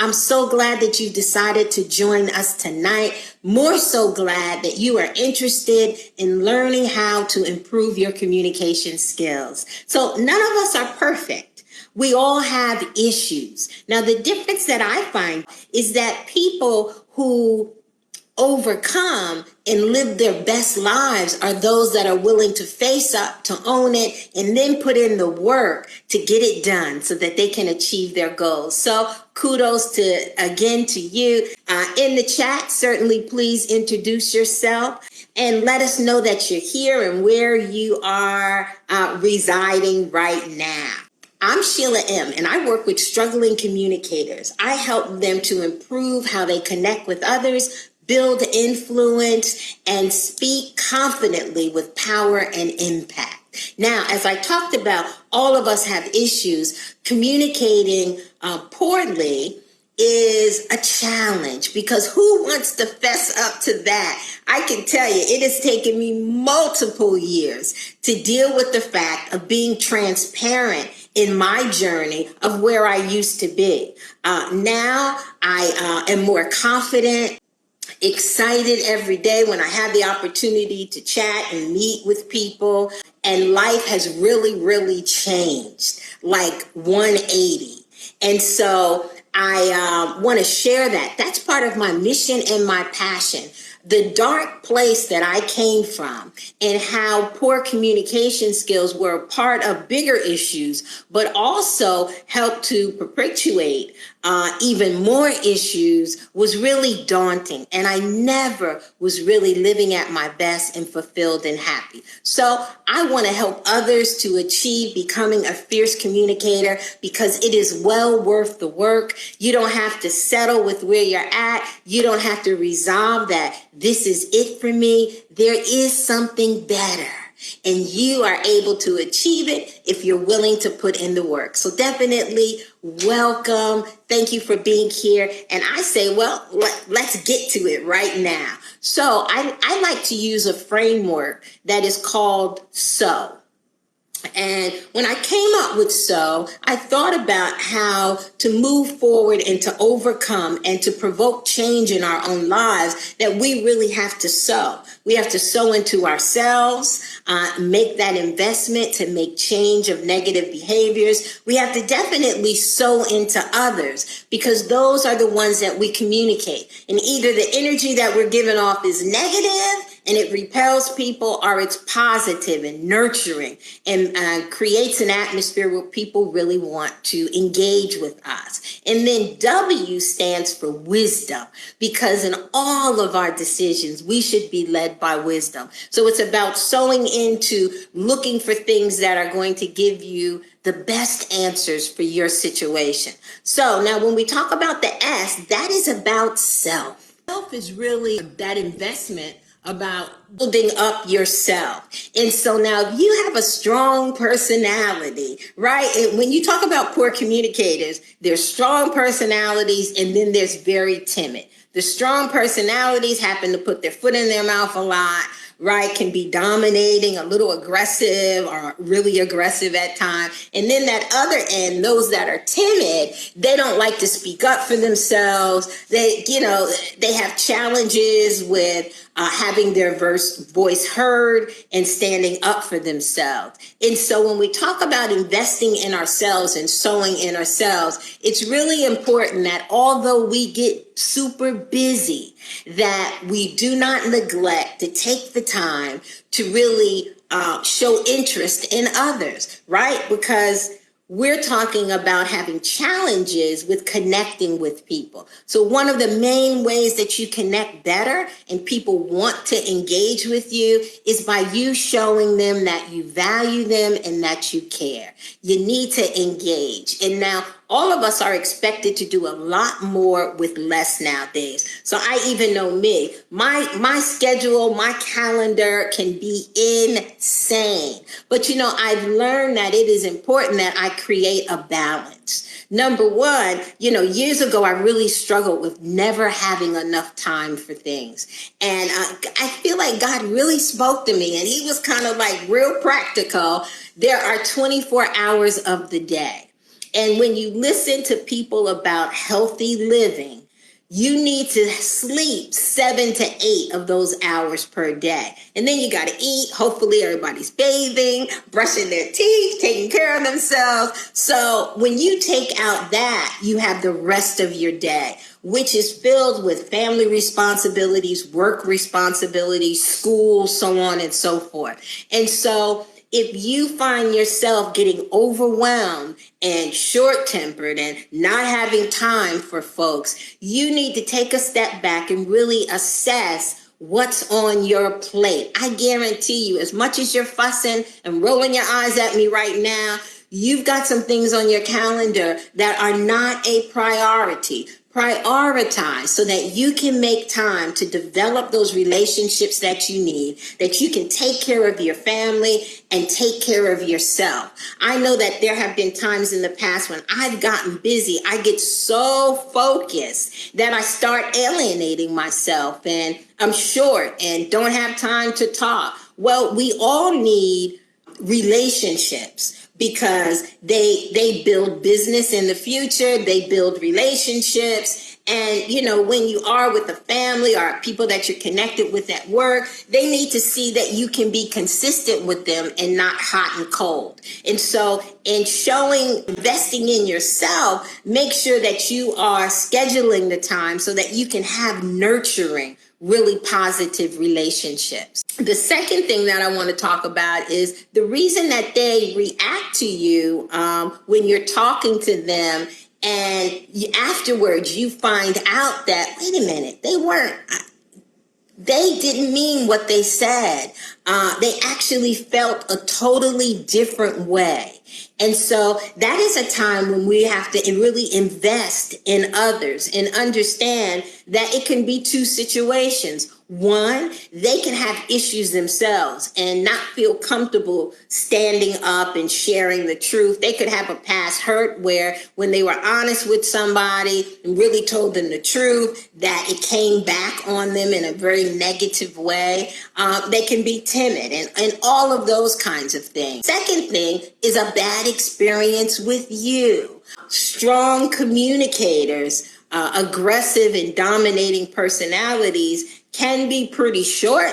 I'm so glad that you decided to join us tonight. More so glad that you are interested in learning how to improve your communication skills. So none of us are perfect. We all have issues. Now, the difference that I find is that people who overcome and live their best lives are those that are willing to face up, to own it, and then put in the work to get it done so that they can achieve their goals. So kudos to you. In the chat, certainly please introduce yourself and let us know that you're here and where you are residing right now. I'm Sheila M, and I work with struggling communicators. I help them to improve how they connect with others, build influence, and speak confidently with power and impact. Now, as I talked about, all of us have issues. Communicating poorly is a challenge because who wants to fess up to that? I can tell you, it has taken me multiple years to deal with the fact of being transparent in my journey of where I used to be. Now I am more confident, excited every day when I have the opportunity to chat and meet with people, and life has really, really changed, like 180. And so I want to share that. That's part of my mission and my passion. The dark place that I came from and how poor communication skills were a part of bigger issues, but also helped to perpetuate even more issues was really daunting. And I never was really living at my best and fulfilled and happy. So I want to help others to achieve becoming a fierce communicator because it is well worth the work. You don't have to settle with where you're at. You don't have to resolve that this is it for me. There is something better. And you are able to achieve it if you're willing to put in the work. So definitely welcome. Thank you for being here. And I say, well, let's get to it right now. So I like to use a framework that is called SO. And when I came up with SO, I thought about how to move forward and to overcome and to provoke change in our own lives, that we really have to sow. We have to sow into ourselves, make that investment to make change of negative behaviors. We have to definitely sow into others because those are the ones that we communicate. And either the energy that we're giving off is negative and it repels people, or it's positive and nurturing and creates an atmosphere where people really want to engage with us. And then W stands for wisdom, because in all of our decisions, we should be led by wisdom. So it's about sowing into looking for things that are going to give you the best answers for your situation. So now when we talk about the S, that is about self. Self is really that investment about building up yourself. And so now if you have a strong personality, right? And when you talk about poor communicators, there's strong personalities and then there's very timid. The strong personalities happen to put their foot in their mouth a lot, right? Can be dominating, a little aggressive or really aggressive at times. And then that other end, those that are timid, they don't like to speak up for themselves. They have challenges with having their voice heard and standing up for themselves. And so when we talk about investing in ourselves and sowing in ourselves, it's really important that although we get super busy, that we do not neglect to take the time to really show interest in others, right? Because we're talking about having challenges with connecting with people. So one of the main ways that you connect better and people want to engage with you is by you showing them that you value them and that you care. You need to engage. And now all of us are expected to do a lot more with less nowadays. So I even know me, my schedule, my calendar can be insane. But I've learned that it is important that I create a balance. Number one, years ago, I really struggled with never having enough time for things. And I feel like God really spoke to me and he was kind of like real practical. There are 24 hours of the day. And when you listen to people about healthy living, you need to sleep 7 to 8 of those hours per day. And then you got to eat. Hopefully everybody's bathing, brushing their teeth, taking care of themselves. So when you take out that, you have the rest of your day, which is filled with family responsibilities, work responsibilities, school, so on and so forth. And so if you find yourself getting overwhelmed and short-tempered and not having time for folks, you need to take a step back and really assess what's on your plate. I guarantee you, as much as you're fussing and rolling your eyes at me right now, you've got some things on your calendar that are not a priority. Prioritize so that you can make time to develop those relationships that you need, that you can take care of your family and take care of yourself. I know that there have been times in the past when I've gotten busy, I get so focused that I start alienating myself and I'm short and don't have time to talk. Well, we all need relationships, because they build business in the future, they build relationships. And, you know, when you are with a family or people that you're connected with at work, they need to see that you can be consistent with them and not hot and cold. And so in investing in yourself, make sure that you are scheduling the time so that you can have nurturing, really positive relationships. The second thing that I want to talk about is the reason that they react to you when you're talking to them, and afterwards you find out that, wait a minute, they didn't mean what they said. They actually felt a totally different way. And so that is a time when we have to really invest in others and understand that it can be two situations. One, they can have issues themselves and not feel comfortable standing up and sharing the truth. They could have a past hurt where when they were honest with somebody and really told them the truth, that it came back on them in a very negative way. They can be timid and all of those kinds of things. Second thing is a bad experience with you. Strong communicators, aggressive and dominating personalities can be pretty short.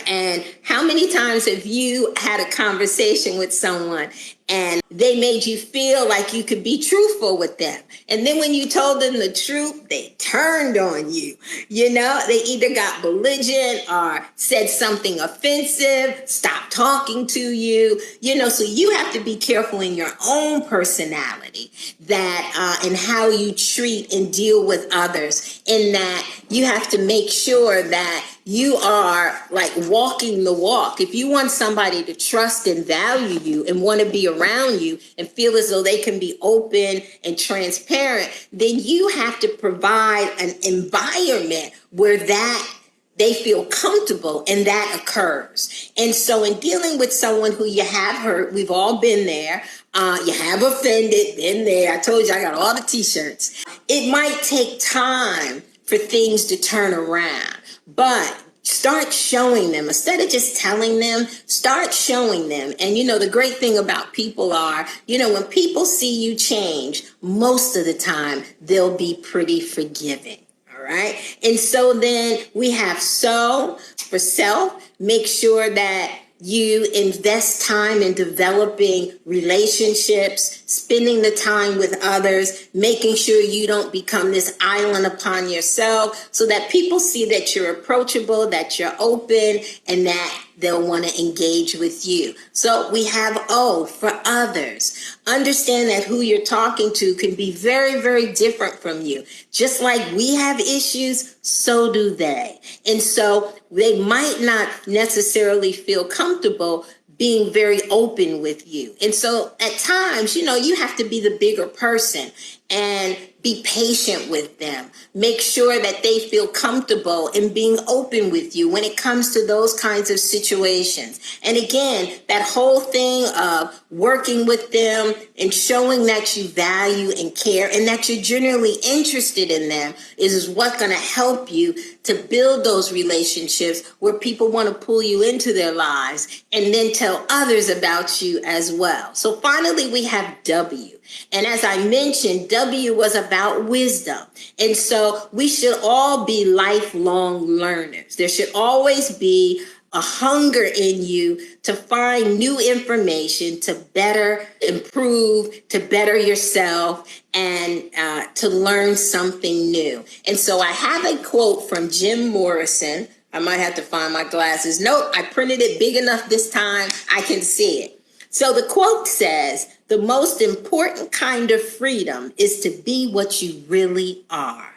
And how many times have you had a conversation with someone and they made you feel like you could be truthful with them? And then when you told them the truth, they turned on you. You know, they either got belligerent or said something offensive, stopped talking to you. You know, so you have to be careful in your own personality that and how you treat and deal with others, in that you have to make sure that you are like walking the walk. If you want somebody to trust and value you and want to be around you and feel as though they can be open and transparent, then you have to provide an environment where that they feel comfortable and that occurs. And so in dealing with someone who you have hurt, we've all been there, you have offended, been there. I told you I got all the t-shirts. It might take time for things to turn around. But start showing them. Instead of just telling them, start showing them. And, you know, the great thing about people are, you know, when people see you change, most of the time, they'll be pretty forgiving. All right. And so then we have for self, make sure that you invest time in developing relationships, spending the time with others, making sure you don't become this island upon yourself, so that people see that you're approachable, that you're open, and that they'll want to engage with you. So we have O for others. Understand that who you're talking to can be very, very different from you. Just like we have issues, so do they. And so they might not necessarily feel comfortable being very open with you. And so at times, you know, you have to be the bigger person and be patient with them. Make sure that they feel comfortable in being open with you when it comes to those kinds of situations. And again, that whole thing of working with them and showing that you value and care and that you're genuinely interested in them is what's going to help you to build those relationships where people want to pull you into their lives and then tell others about you as well. So finally, we have W. And as I mentioned, W was about wisdom. And so we should all be lifelong learners. There should always be a hunger in you to find new information, to better improve, to better yourself, and to learn something new. And so I have a quote from Jim Morrison. I might have to find my glasses. Nope, I printed it big enough this time I can see it. So the quote says, "The most important kind of freedom is to be what you really are.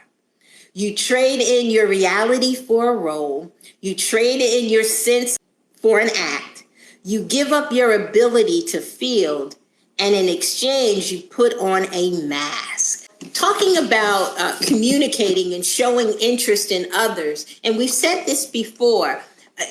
You trade in your reality for a role. You trade in your sense for an act. You give up your ability to feel, and in exchange, you put on a mask." Talking about communicating and showing interest in others, and we've said this before,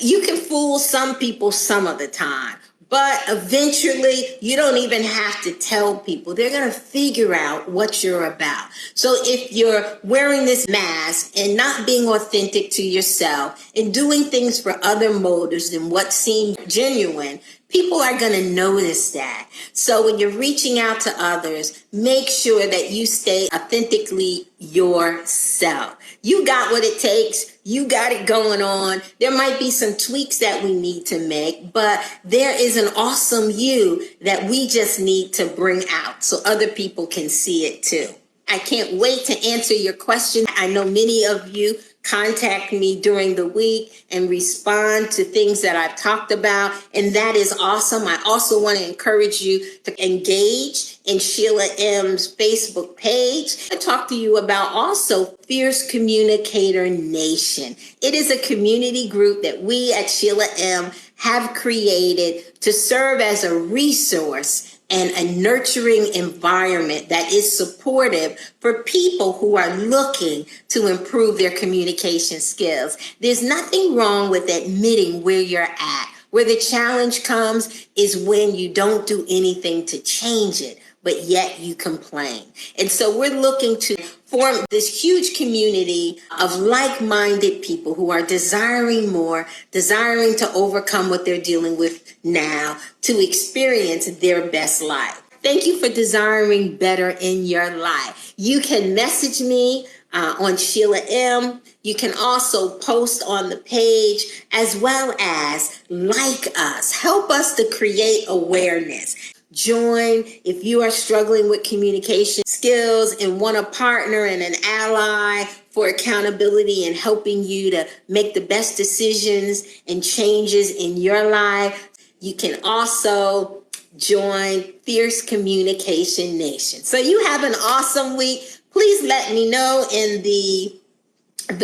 you can fool some people some of the time. But eventually, you don't even have to tell people. They're going to figure out what you're about. So if you're wearing this mask and not being authentic to yourself and doing things for other motives than what seems genuine, people are going to notice that. So when you're reaching out to others, make sure that you stay authentically yourself. You got what it takes. You got it going on. There might be some tweaks that we need to make, but there is an awesome you that we just need to bring out so other people can see it too. I can't wait to answer your question. I know many of you contact me during the week and respond to things that I've talked about, and that is awesome. I also want to encourage you to engage in Sheila M's Facebook page. I talk to you about also Fierce Communicator Nation. It is a community group that we at Sheila M have created to serve as a resource and a nurturing environment that is supportive for people who are looking to improve their communication skills. There's nothing wrong with admitting where you're at. Where the challenge comes is when you don't do anything to change it, but yet you complain. And so we're looking to form this huge community of like-minded people who are desiring more, desiring to overcome what they're dealing with now, to experience their best life. Thank you for desiring better in your life. You can message me on Sheila M. You can also post on the page, as well as like us. Help us to create awareness. Join if you are struggling with communication skills and want a partner and an ally for accountability and helping you to make the best decisions and changes in your life. You can also join Fierce Communication Nation. So you have an awesome week. Please let me know in the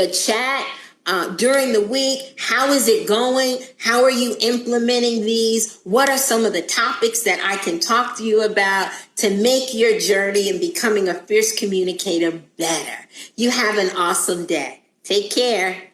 chat during the week. How is it going? How are you implementing these? What are some of the topics that I can talk to you about to make your journey in becoming a fierce communicator better? You have an awesome day. Take care.